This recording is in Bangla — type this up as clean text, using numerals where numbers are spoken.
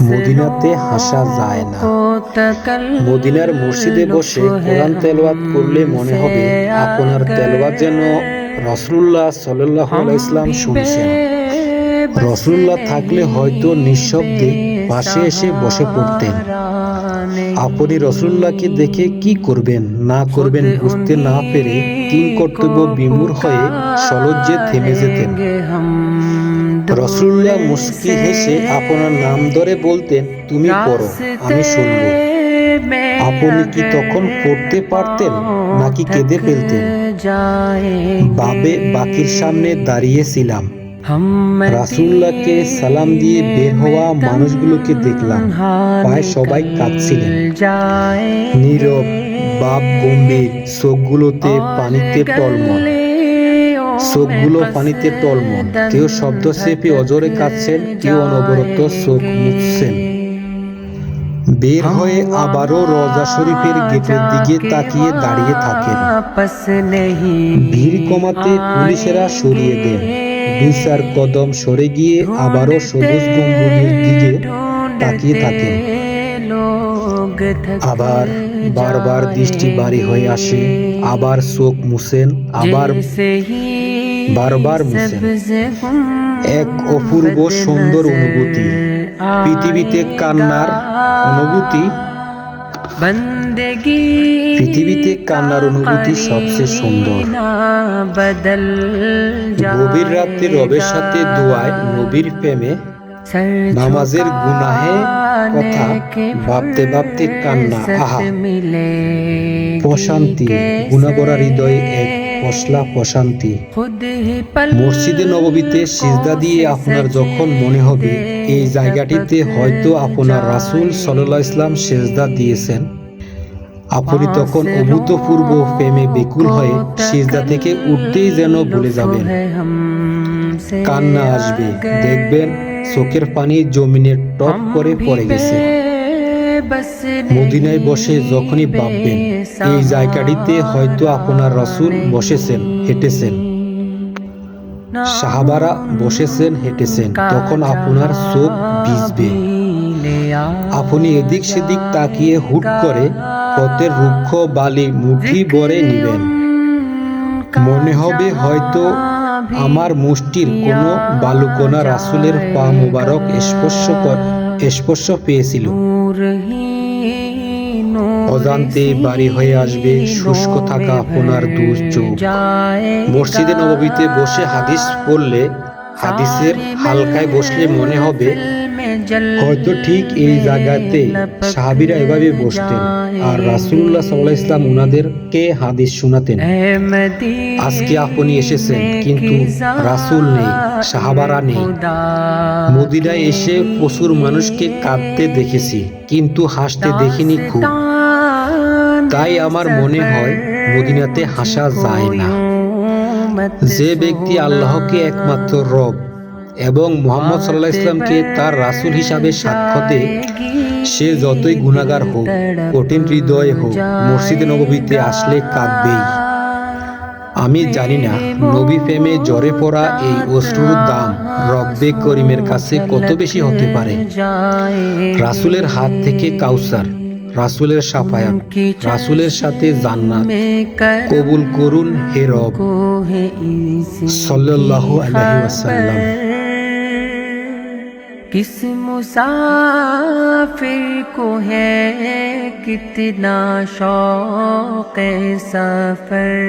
মদিনাতে হাসা যায় না। মদিনার মসজিদে বসে কোরআন তেলাওয়াত করলে মনে হবে আপনার তেলাওয়াত যেন রাসূলুল্লাহ সাল্লাল্লাহু আলাইহি ওয়াসাল্লাম শুনছেন। রাসূলুল্লাহ থাকলে হয়তো নিঃশব্দে পাশে এসে বসে পড়তেন। আপনি রাসূলুল্লাহকে দেখে কি করবেন না করবেন বুঝতে না পেরে কিং কর্তব্য বিমূঢ় হয়ে সলজ্জে থেমে যেতেন। রাসূলুল্লাহ মুস্কি হেসে আপনার নাম ধরে বলতেন, তুমি পড়ো, আমি শুনব। আপনি কি তখন পড়তে পারতেন নাকি কেঁদে ফেলতেন? বাবে বাকির সামনে দাঁড়িয়েছিলাম। রাসূলুল্লাহকে সালাম দিয়ে বের হওয়া মানুষগুলোকে দেখলাম, প্রায় সবাই কাঁদছিলেন। নীরব, বাপ গম্ভীর, চোখগুলোতে পানিতে টলমল। কেউ শব্দ চেপে অজরে কাঁদছেন, কেউ অনবরত চোখ মুছছেন। বের হয়ে আবারও রওজা শরীফের গেটের দিকে তাকিয়ে দাঁড়িয়ে থাকেন। ভিড় কমাতে পুলিশেরা সরিয়ে দেন। 2-4 কদম সরে গিয়ে আবারও সবুজ গম্বুজের দিকে তাকিয়ে থাকেন। আবার বারবার দৃষ্টি বাড়ি হয়ে আসে, আবার চোখ মুছেন, আবার বারবার মুছেন। এক অপূর্ব সুন্দর অনুভূতি। পৃথিবীতে কান্নার অনুভূতি সবচেয়ে সুন্দর। গভীর রাতে রবের সাথে দোয়ায়, নবীর প্রেমে, নামাজের গুনাহে কথা ভাবতে ভাবতে কান্না। আহা, প্রশান্তি, গুনাহভরা হৃদয়ে এক পশলা প্রশান্তি। মসজিদে নববীতে সিজদা দিয়ে আপনার যখন মনে হবে এই জায়গাটিতে হয়তো আপনার রাসূল সাল্লাল্লাহু আলাইহি ওয়াসাল্লাম সিজদা দিয়েছেন, আপনি তখন অভূতপূর্ব প্রেমে বেকুল হয়ে সিজদা থেকে উঠতেই যেন ভুলে যাবেন। কান্না আসবে, দেখবেন চোখের পানি জমিনে টপ করে পড়ে গেছে। মদিনায় বসে যখনই ভাববেন এই জায়গাটিতে হয়তো আপনার রাসূল বসেছেন, হেঁটেছেন, সাহাবারা বসেছেন, হেঁটেছেন, তখন আপনার চোখ ভিজবে। আপনি এদিক সেদিক তাকিয়ে হুট করে পথের রুক্ষ বালি মুঠি ভরে নিবেন। মনে হবে হয়তো আমার মুষ্টির কোনো বালুকণা রাসূলের পা মোবারক স্পর্শ পেয়েছিল। অজান্তে বাড়ি হয়ে আসবে শুষ্ক থাকা আপনার দু চোখ। মসজিদে নববীতে বসে হাদিস পড়লে, হাদিসের হালকায় বসলে মনে হবে হয়তো ঠিক এই জায়গাতে সাহাবীরা এভাবে বসতেন আর রাসূলুল্লাহ সাল্লাল্লাহু আলাইহি ওয়াসাল্লাম উনাদেরকে হাদিস শোনাতেন। আজকে আপনি এসেছেন কিন্তু রাসূল নেই, সাহাবারা নেই। মদিনায় এসে প্রচুর মানুষকে কাঁদতে দেখেছি কিন্তু হাসতে দেখিনি খুব। তাই আমার মনে হয় মদিনাতে হাসা যায় না। যে ব্যক্তি আল্লাহকে একমাত্র রব এবং মুহাম্মদ সাল্লাল্লাহু আলাইহি ওয়াসাল্লামকে তার রাসূল হিসাবে সাক্ষ্য দেয়, সে যতই গুনাহগার হোক, কঠিন হৃদয় হোক, মসজিদে নববীতে আসলে কাঁদবেই। আমি জানি না নবী প্রেমে জ্বরে পড়া এই অশ্রুর দাম রব্বে করিমের কাছে কত বেশি হতে পারে। রাসূলের হাত থেকে কাউসার, রাসূলের শাফায়াত, রাসূলের সাথে জান্নাত কবুল করুন হে রব সাল্লাল্লাহু আলাইহি ওয়াসাল্লাম। किस मुसाफिर को है कितना शौक़ सफ़र।